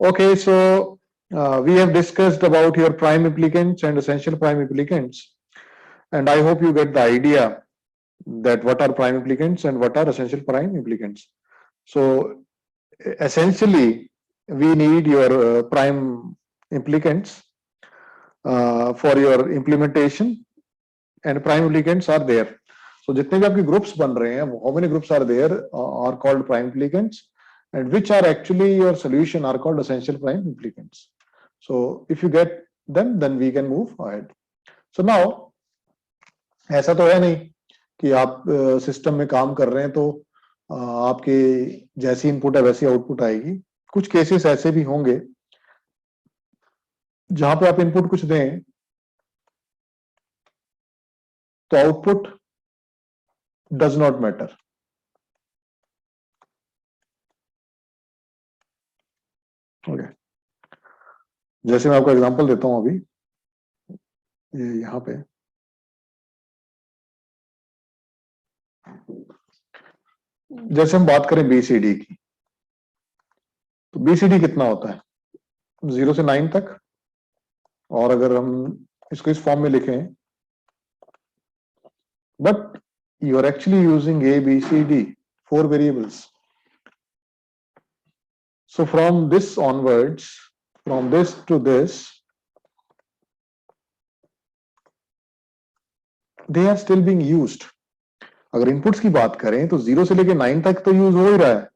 Okay, so we have discussed about your prime implicants and essential prime implicants, and I hope you get the idea that what are prime implicants and what are essential prime implicants. So essentially, we need your prime implicants for your implementation, and prime implicants are there. So जितने भी आपके groups बन रहे हैं, how many groups are there are called prime implicants, and which are actually your solution are called essential prime implicants. So if you get them, then we can move ahead. So now ऐसा तो है नहीं कि आप system में काम कर रहे हैं तो आपके जैसी इनपुट है वैसी आउटपुट आएगी. कुछ केसेस ऐसे भी होंगे जहां पे आप इनपुट कुछ दें तो output does not matter. Okay, जैसे मैं आपको एग्जांपल देता हूं अभी, ये यहां पे जैसे हम बात करें बीसीडी की, तो बीसीडी कितना होता है? 0 से 9 तक. और अगर हम इसको इस फॉर्म में लिखें, but you are actually using A B C D 4 variables. So from this onwards, from this to this, they are still being used. अगर इनपुट्स की बात करें तो 0 से लेके 9 तक तो यूज हो ही रहा है,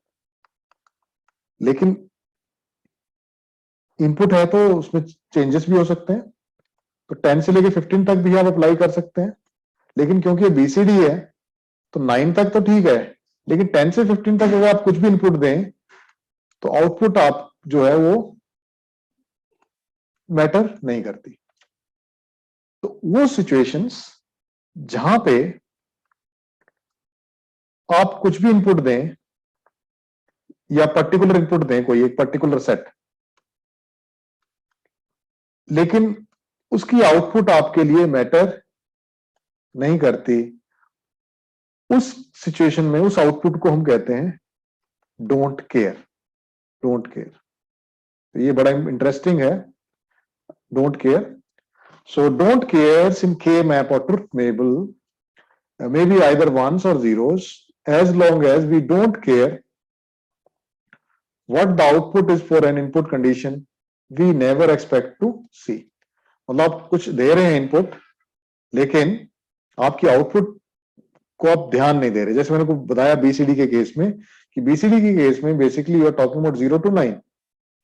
लेकिन इनपुट है तो उसमें चेंजेस भी हो सकते हैं. तो 10 से लेके 15 तक भी आप अप्लाई कर सकते हैं, लेकिन क्योंकि ये बीसीडी है तो 9 तक तो ठीक है, लेकिन 10 से 15 तक अगर आप कुछ भी इनपुट दें तो आउटपुट आप जो है वो मैटर नहीं करती. तो वो सिचुएशंस जहां पे आप कुछ भी इनपुट दें या पर्टिकुलर इनपुट दें, कोई एक पर्टिकुलर सेट, लेकिन उसकी आउटपुट आपके लिए मैटर नहीं करती, उस सिचुएशन में उस आउटपुट को हम कहते हैं डोंट केयर. डोंट केयर, ये बड़ा इंटरेस्टिंग है. Don't care. So don't care इन के मैप और truth table may be either ones or zeros, as long as we don't care what the output is for an input condition we never expect to see. मतलब आप कुछ दे रहे हैं input, लेकिन आपकी output को आप ध्यान नहीं दे रहे. जैसे मैंने को बताया बीसीडी के केस में, कि बीसीडी के केस में basically you are talking about 0 to 9,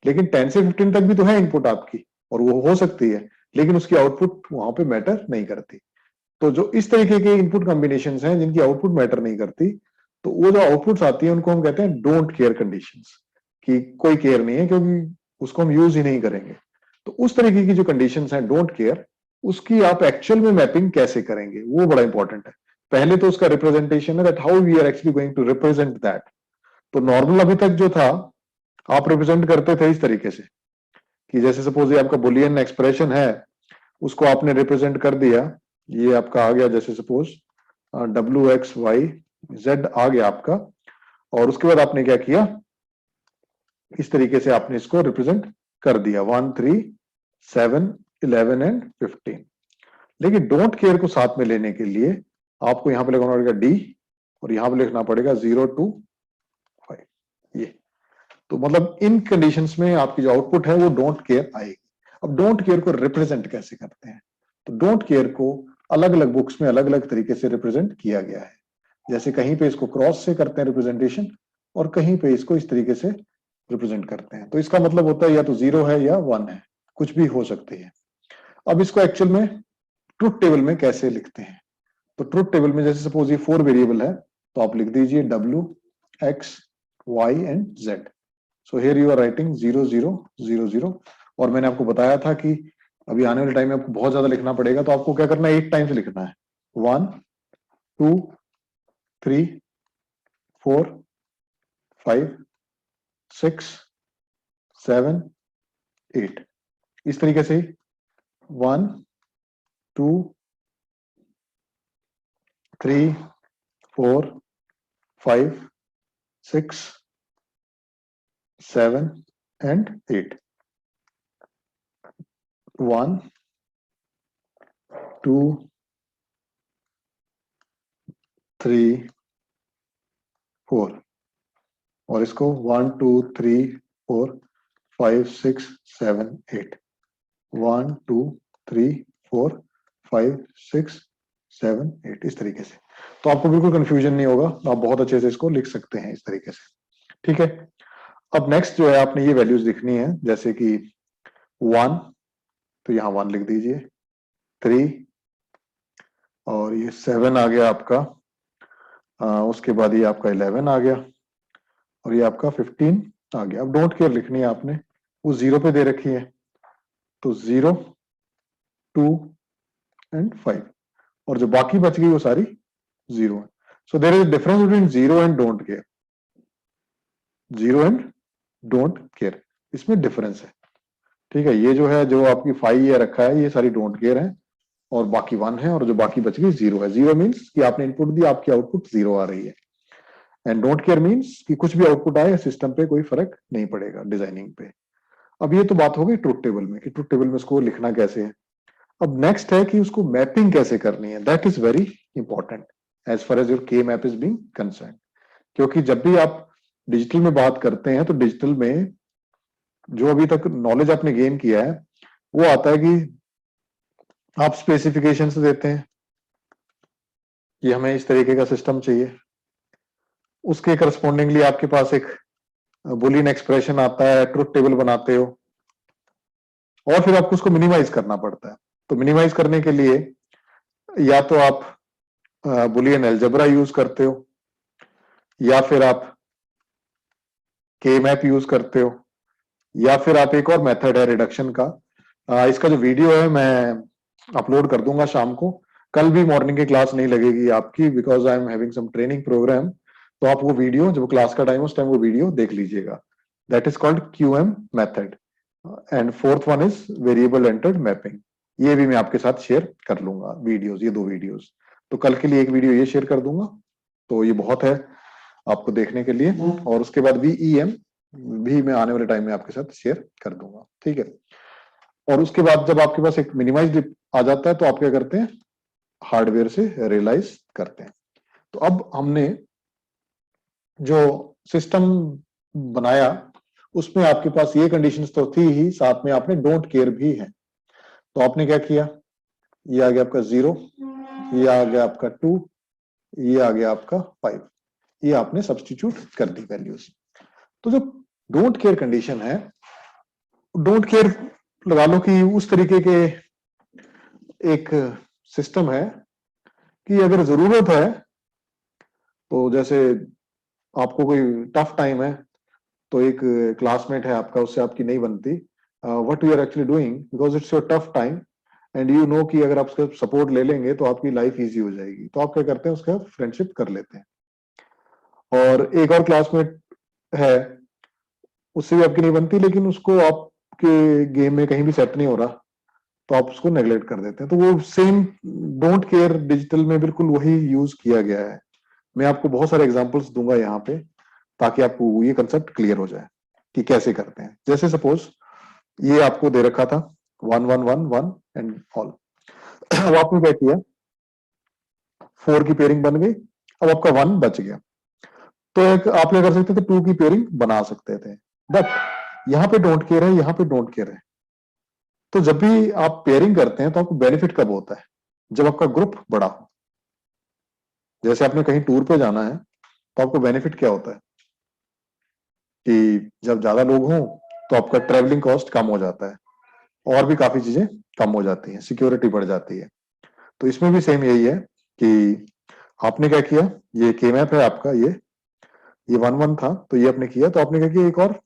लेकिन 10 से 15 तक भी तो है इनपुट आपकी, और वो हो सकती है, लेकिन उसकी आउटपुट वहां पे मैटर नहीं करती. तो जो इस तरीके के इनपुट कॉम्बिनेशन हैं जिनकी आउटपुट मैटर नहीं करती, तो वो जो आउटपुट्स आती है उनको हम कहते हैं डोंट केयर कंडीशंस, कि कोई केयर नहीं है क्योंकि उसको हम यूज ही नहीं करेंगे. तो उस तरीके की जो कंडीशंस हैं डोंट केयर, उसकी आप एक्चुअल में मैपिंग कैसे करेंगे वो बड़ा इंपॉर्टेंट है. पहले तो उसका रिप्रेजेंटेशन है, that how we are actually going to represent that. तो नॉर्मल अभी तक जो था आप रिप्रेजेंट करते थे इस तरीके से, कि जैसे सपोज ये आपका बुलियन एक्सप्रेशन है, उसको आपने रिप्रेजेंट कर दिया, ये आपका आ गया, जैसे suppose W X Y Z आ गया आपका, और उसके बाद आपने क्या किया, इस तरीके से आपने इसको रिप्रेजेंट कर दिया 1 3 7 11 एंड 15. लेकिन डोंट केयर को साथ में लेने के लिए आपको यहां पे लिखना पड़ेगा डी, और यहां पे लिखना पड़ेगा 0 to 5. ये तो मतलब इन कंडीशंस में आपकी जो आउटपुट है वो डोंट केयर आएगी. अब डोंट केयर को रिप्रेजेंट कैसे करते हैं? तो डोंट केयर को अलग अलग बुक्स में अलग अलग तरीके से रिप्रेजेंट किया गया है. जैसे कहीं पे इसको क्रॉस से करते हैं रिप्रेजेंटेशन, और कहीं पे इसको इस तरीके से रिप्रेजेंट करते हैं. तो इसका मतलब होता है या तो 0 है या 1 है, कुछ भी हो सकती है. अब इसको एक्चुअल में ट्रुथ टेबल में कैसे लिखते हैं? तो ट्रुथ टेबल में जैसे सपोज ये 4 वेरिएबल है, तो आप लिख दीजिए W X Y and Z. So here you are writing 0 0 0 0. और मैंने आपको बताया था कि अभी आने वाले टाइम में आपको बहुत ज्यादा लिखना पड़ेगा, तो आपको क्या करना है, 8 टाइम्स लिखना है. 1 2 3 4 5 6 7 8. इस तरीके से 1 2 3 4 5 6 7 एंड 8, 1 2 3 4, और इसको 1 2 3 4 5 6 7 8, 1 2 3 4 5 6 7 8, इस तरीके से। तो आपको बिल्कुल कंफ्यूजन नहीं होगा, आप बहुत अच्छे से इसको लिख सकते हैं इस तरीके से, ठीक है। अब नेक्स्ट जो है आपने ये वैल्यूज लिखनी है, जैसे कि 1, तो यहाँ 1 लिख दीजिए, 3, और ये 7 आ गया आपका, उसके बाद ये आपका 11 आ गया, और ये आपका 15 आ गया। अब डोंट केयर लिखनी है आपने, वो 0 पे दे रखी है, तो 0 2 एंड 5, और जो बाकी बच गई वो सारी 0 है। So there is difference between 0 and don't care, 0 and don't care, इसमें डिफरेंस है, ठीक है। ये जो है, जो आपकी 5 ये रखा है, ये सारी डोंट केयर है, और बाकी 1 है, और जो बाकी बच गई 0 है। 0 मीन्स कि आपने इनपुट दी, आपकी आउटपुट 0 आ रही है, एंड डोंट केयर मीन्स कि कुछ भी आउटपुट आए, सिस्टम पे कोई फर्क नहीं पड़ेगा डिजाइनिंग पे। अब ये तो बात हो गई ट्रुथ टेबल में, कि ट्रुथ टेबल में उसको लिखना कैसे है। अब नेक्स्ट है कि उसको मैपिंग कैसे करनी है, that is very important as far as your K map is being concern. क्योंकि जब भी आप डिजिटल में बात करते हैं, तो डिजिटल में जो अभी तक नॉलेज आपने गेन किया है, वो आता है कि आप स्पेसिफिकेशंस देते हैं कि हमें इस तरीके का सिस्टम चाहिए, उसके करस्पॉन्डिंगली आपके पास एक बुलियन एक्सप्रेशन आता है, ट्रुथ टेबल बनाते हो, और फिर आपको उसको मिनिमाइज करना पड़ता है। तो मिनिमाइज करने के लिए या तो आप बुलियन अलजेब्रा यूज करते हो, या फिर आप के मैप यूज करते हो, या फिर आप एक और मेथड है रिडक्शन का। इसका जो वीडियो है मैं अपलोड कर दूंगा शाम को, कल भी मॉर्निंग की क्लास नहीं लगेगी आपकी, because I am having some training programme. तो आप वो वीडियो, जब क्लास का टाइम उस टाइम वो वीडियो देख लीजिएगा। That is called QM method, and fourth one is variable entered mapping. ये भी मैं आपके साथ शेयर कर लूंगा वीडियोस, ये 2 वीडियोस। तो कल के लिए एक वीडियो ये शेयर कर दूंगा, तो ये बहुत है आपको देखने के लिए। और उसके बाद VEM भी मैं आने वाले टाइम में आपके साथ शेयर कर दूंगा, ठीक है। और उसके बाद जब आपके पास एक मिनिमाइज्ड आ जाता है, तो आप क्या करते हैं, हार्डवेयर से रियलाइज करते हैं। तो अब हमने जो सिस्टम बनाया, उसमें आपके पास ये कंडीशंस तो थी ही, साथ में आपने डोंट केयर भी है। तो आपने क्या किया, ये आ गया आपका 0, ये आ गया आपका 2, ये आ गया आपका 5, ये आपने सब्स्टिट्यूट कर दी वैल्यूज। तो जो डोंट केयर कंडीशन है, डोंट केयर लगा लो कि उस तरीके के एक सिस्टम है कि अगर जरूरत है, तो जैसे आपको कोई टफ टाइम है, तो एक क्लासमेट है आपका, उससे आपकी नहीं बनती, what you are actually doing, because it's your tough time and you know कि अगर आप उसका सपोर्ट ले लेंगे तो आपकी लाइफ इजी हो जाएगी, तो आप क्या करते हैं, उसका फ्रेंडशिप कर लेते हैं। और एक और क्लासमेट है, उससे भी आपकी नहीं बनती, लेकिन उसको आपके गेम में कहीं भी सेट नहीं हो रहा, तो आप उसको नेग्लेक्ट कर देते हैं। तो वो सेम डोंट केयर डिजिटल में बिल्कुल वही यूज किया गया है। मैं आपको बहुत सारे एग्जांपल्स दूंगा यहाँ पे, ताकि आपको ये कंसेप्ट क्लियर हो जाए कि कैसे करते हैं। जैसे सपोज ये आपको दे रखा था 1 1 1 1 एंड ऑल। अब आपने क्या किया, 4 की पेयरिंग बन गई, अब आपका 1 बच गया, तो एक आप क्या कर सकते थे, 2 की पेयरिंग बना सकते थे। बट यहाँ पे डोंट केयर है, यहाँ पे डोंट केयर है। तो जब भी आप पेयरिंग करते हैं, तो आपको बेनिफिट कब होता है, जब आपका ग्रुप बड़ा हो। जैसे आपने कहीं टूर पे जाना है, तो आपको बेनिफिट क्या होता है कि जब ज्यादा लोग हों, तो आपका ट्रेवलिंग कॉस्ट कम हो जाता है, और भी काफी चीजें कम हो जाती हैं, सिक्योरिटी बढ़ जाती है। तो इसमें भी सेम यही है कि आपने क्या किया, ये के मैप है आपका, ये 1 1 था, तो ये आपने किया, तो आपने क्या किया, एक और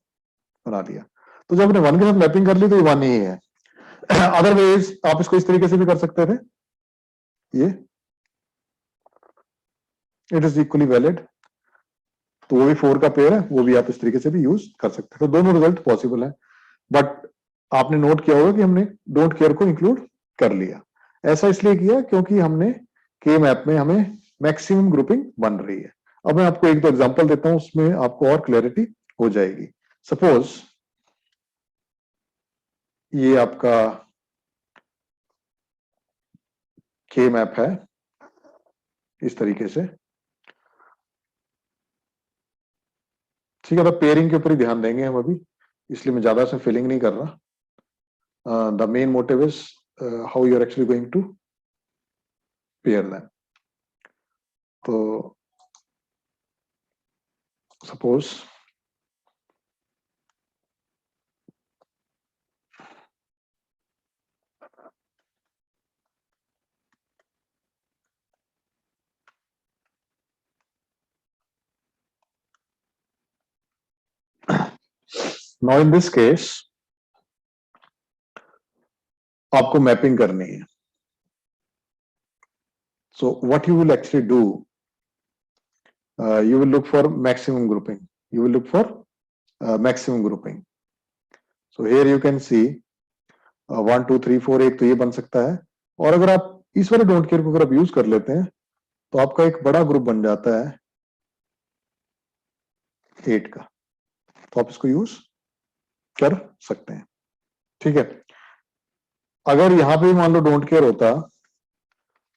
बना लिया। तो जब आपने 1 के साथ मैपिंग कर ली, तो ये 1 ही है। अदरवाइज आप इसको इस तरीके से भी कर सकते थे, ये इट इज इक्वली वैलिड, तो वो भी 4 का पेयर है, वो भी आप इस तरीके से भी यूज कर सकते हैं। तो दोनों रिजल्ट पॉसिबल है, बट आपने नोट किया होगा कि हमने डोंट केयर को इंक्लूड कर लिया। ऐसा इसलिए किया क्योंकि हमने के मैप में हमें मैक्सिमम ग्रुपिंग बन रही है। अब मैं आपको एक दो एग्जांपल देता हूं, उसमें आपको और क्लैरिटी हो जाएगी। सपोज ये आपका के मैप है इस तरीके से, ठीक है। तो पेयरिंग के ऊपर ही ध्यान देंगे हम अभी, इसलिए मैं ज्यादा से फिलिंग नहीं कर रहा। The main motive is how you are actually going to pair them. तो suppose now in this case आपको मैपिंग करनी है। So what you will actually do, you will look for maximum grouping. You will look for maximum grouping. So here you can see 1 2 3 4, एक तो ये बन सकता है। और अगर आप इस वाले डोंट केयर को अगर आप यूज कर लेते हैं तो आपका एक बड़ा ग्रुप बन जाता है 8 का, तो आप इसको यूज कर सकते हैं, ठीक है। अगर यहां पे मान लो डोंट केयर होता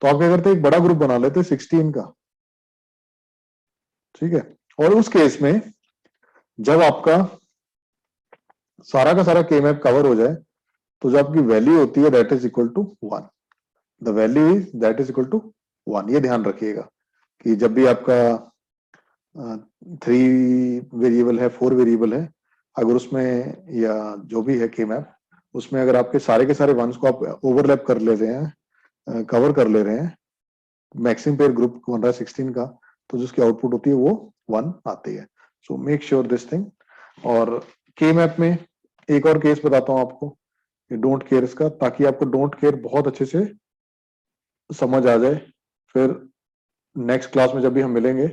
तो आप क्या करते, एक बड़ा ग्रुप बना लेते 16 का, ठीक है। और उस केस में जब आपका सारा का सारा के मैप कवर हो जाए तो जो आपकी वैल्यू होती है that is equal to 1, the value is that is equal to 1। ये ध्यान रखिएगा कि जब भी आपका 3 वेरिएबल है 4 वेरिएबल है, अगर उसमें या जो भी है के मैप, उसमें अगर आपके सारे के सारे वंस को आप ओवरलैप कर ले रहे हैं, कवर कर ले रहे हैं, मैक्सिमम पेयर ग्रुप बन रहा है 16 का, तो जिसकी आउटपुट होती है वो 1 आती है। So make sure this thing. और के मैप में एक और केस बताता हूं आपको, डोंट केयर इसका, ताकि आपको डोंट केयर बहुत अच्छे से समझ आ जाए। फिर नेक्स्ट क्लास में जब भी हम मिलेंगे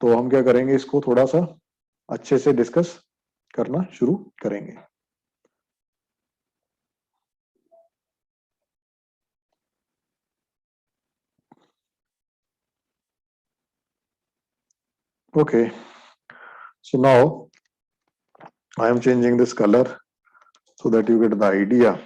तो हम क्या करेंगे, इसको थोड़ा सा अच्छे से डिस्कस करना शुरू करेंगे। Okay, so now I am changing this color so that you get the idea.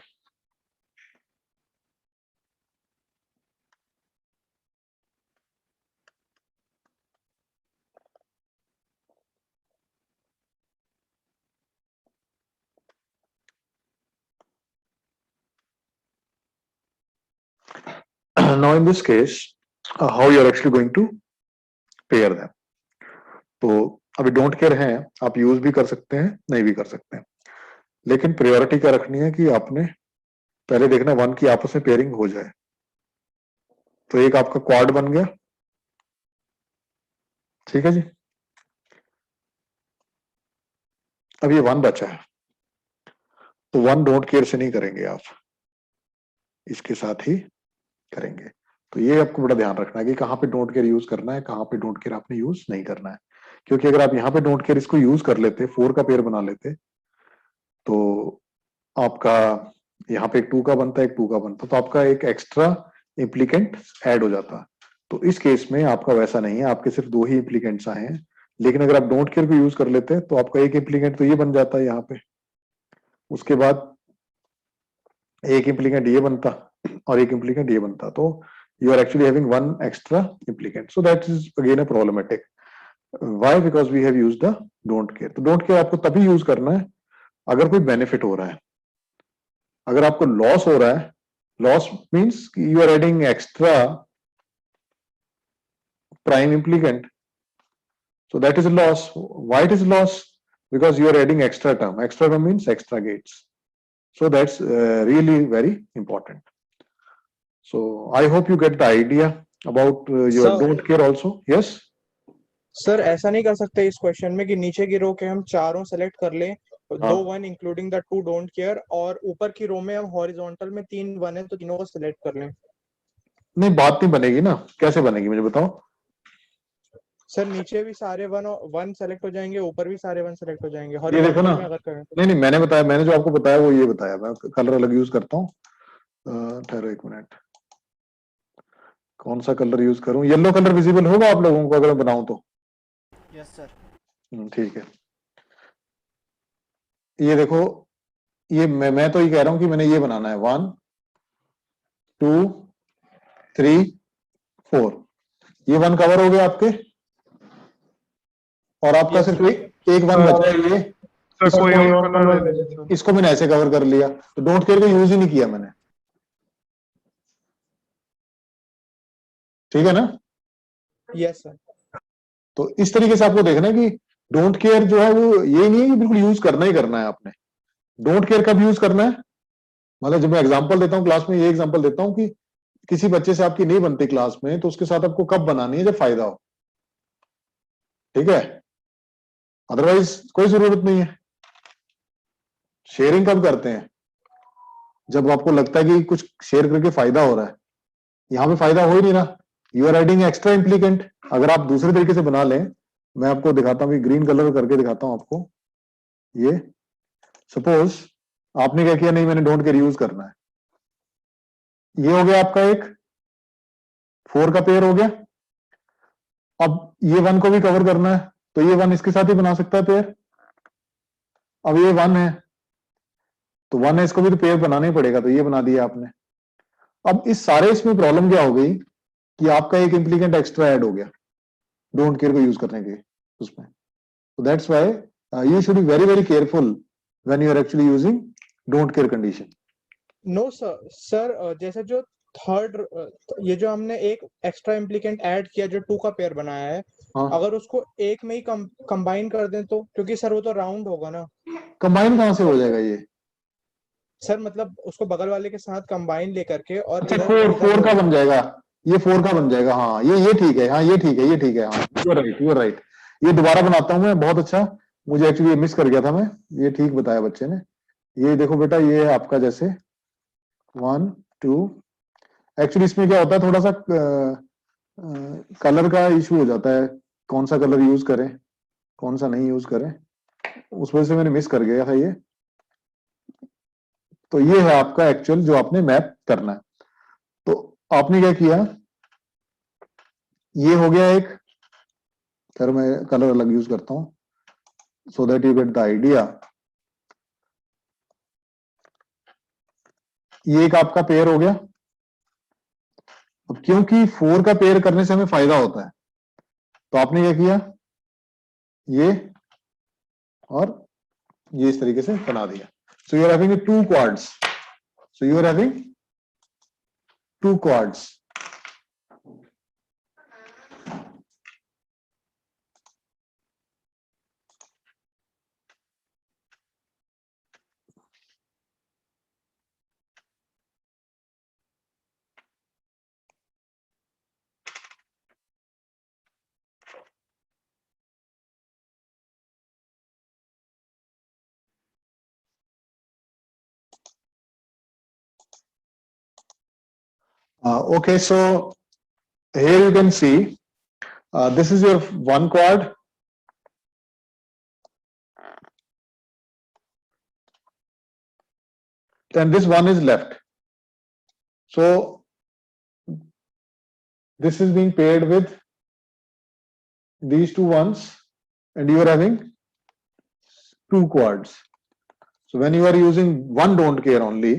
Now in this case, how you are actually going to pair them. तो अभी डोंट केयर है, आप यूज भी कर सकते हैं नहीं भी कर सकते हैं, लेकिन प्रायोरिटी क्या रखनी है कि आपने पहले देखना 1 की आपस में पेयरिंग हो जाए। तो एक आपका क्वाड बन गया, ठीक है जी। अब ये 1 बचा है, तो 1 डोंट केयर से नहीं करेंगे आप, इसके साथ ही करेंगे। तो ये आपको बड़ा ध्यान रखना है कि कहाँ पे डोंट केयर यूज करना है, कहाँ पे डोंट केयर आपने यूज नहीं करना है। क्योंकि अगर आप यहाँ पे डोंट केयर इसको यूज कर लेते, 4 का पेयर बना लेते, तो आपका यहाँ पे एक 2 का बनता है, एक 2 का बनता, तो आपका एक एक्स्ट्रा इम्प्लीकेंट ऐड हो जाता। तो इस केस में आपका वैसा नहीं है, आपके सिर्फ 2 ही इम्प्लीकेंट्स आए हैं। लेकिन अगर आप डोंट केयर को यूज कर लेते हैं तो आपका एक इम्प्लीकेंट तो ये बन जाता है यहाँ पे, उसके बाद एक इम्प्लीकेंट ये बनता और एक इम्प्लीकेंट ये बनता, तो you are actually having 1 extra implicant, so that is again a problematic. Why? Because we have used the don't care. तो don't care आपको तभी यूज करना है अगर कोई बेनिफिट हो रहा है। अगर आपको लॉस हो रहा है, loss means you are adding extra prime implicant, so that is a loss. Why it is loss? Because you are adding extra term. Extra term means extra gates, so that's really very important. So I hope you get the idea about your sir don't care also. Yes. Sir ऐसा नहीं कर सकते इस question में कि नीचे की रो के हम चारों सेलेक्ट कर लें, हाँ, 2 1 इंक्लूडिंग द 2 डोंट केयर, और ऊपर की रो में हम हॉरिजॉन्टल में 3 1 है तो तीनों को सेलेक्ट कर लें। नहीं बात नहीं बनेगी ना, कैसे बनेगी मुझे बताओ। सर नीचे भी सारे 1 1 सेलेक्ट हो जाएंगे, ऊपर भी सारे 1 सेलेक्ट हो जाएंगे ये देखो ना, हॉरिजॉन्टल में अगर करें तो। नहीं नहीं मैंने बताया, मैंने जो आपको बताया वो ये बताया, मैं कलर अलग यूज करता हूँ। ठहरो एक मिनट, कौन सा कलर यूज करूं? येलो कलर विजिबल होगा आप लोगों को अगर मैं बनाऊं तो? Yes sir. ठीक है। ये देखो, ये मैं तो ये कह रहा हूं कि मैंने ये बनाना है 1 2 3 4, ये 1 कवर हो गया आपके, और आपका Yes, सिर्फ sir. एक 1 सर बचा है ये। सर इसको कोई और कलर ले लीजिए सर। इसको मैंने ऐसे कवर कर लिया, तो डोंट केयर का यूज ही नहीं किया मैंने, ठीक है ना। Yes, sir. तो इस तरीके से आपको देखना है कि डोंट केयर जो है वो ये नहीं है कि बिल्कुल यूज करना ही करना है आपने। डोंट केयर कब यूज करना है, मतलब जब मैं एग्जांपल देता हूं क्लास में, ये एग्जांपल देता हूं कि किसी बच्चे से आपकी नहीं बनती क्लास में, तो उसके साथ आपको कब बनानी है, जब फायदा हो, ठीक है। अदरवाइज कोई जरूरत नहीं है। शेयरिंग कब करते हैं, जब आपको लगता है कि कुछ शेयर करके फायदा हो रहा है। यहां पे फायदा हो ही नहीं रहा, you are adding extra implicant. अगर आप दूसरे तरीके से बना लें, मैं आपको दिखाता हूं, ग्रीन कलर करके दिखाता हूं आपको। ये सपोज आपने क्या किया, नहीं मैंने डोंट केयर यूज करना है, ये हो गया आपका एक 4 का पेयर हो गया। अब ये 1 को भी कवर करना है, तो ये 1 इसके साथ ही बना सकता है पेयर। अब ये 1 है, तो 1 है, इसको भी तो पेयर बनाना ही पड़ेगा, तो ये बना दिया आपने। अब इस सारे इसमें प्रॉब्लम क्या हो गई कि आपका एक इम्प्लीकेंट एक्स्ट्रा ऐड हो गया डोंट केयर को यूज करने के उसमें। So that's why you should be very very careful when you are actually using don't care condition. No, sir. Sir, जैसे जो थर्ड, ये जो हमने एक एक्स्ट्रा इम्प्लीकेंट ऐड किया जो 2 का पेयर बनाया है, हाँ, अगर उसको एक में ही कंबाइन कर दें तो, क्योंकि सर वो तो राउंड होगा ना कंबाइन कहां से हो जाएगा ये। सर, मतलब उसको बगल वाले के साथ कंबाइन लेकर के और अच्छा, इधर 4 इधर 4 का बन जाएगा, ये 4 का बन जाएगा। हाँ, ये ठीक है, हाँ ये ठीक है, ये ठीक है, हाँ यू राइट, यू राइट। ये दोबारा बनाता हूं मैं, बहुत अच्छा, मुझे एक्चुअली ये मिस कर गया था मैं, ये ठीक बताया बच्चे ने। ये देखो बेटा, ये है आपका जैसे 1 2, एक्चुअली इसमें क्या होता है, थोड़ा सा कलर का इशू हो जाता है, कौन सा कलर यूज करें कौन सा नहीं यूज करें, उस वजह से मैंने मिस कर गया था ये। तो ये है आपका एक्चुअल जो आपने मैप करना है। तो आपने क्या किया, ये हो गया एक, खैर मैं कलर अलग यूज करता हूं so that you get the idea. ये एक आपका पेयर हो गया। अब क्योंकि 4 का पेयर करने से हमें फायदा होता है, तो आपने क्या किया, ये और ये इस तरीके से बना दिया। So you are having 2 quads, so you are having 2 quads. Okay, so here you can see this is your 1 quad, then this 1 is left. So this is being paired with these 2 ones, and you are having 2 quads. So when you are using one don't care only,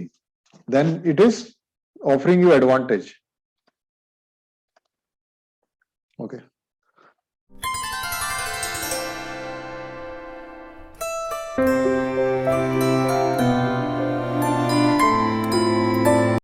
then it is offering you advantage. Okay.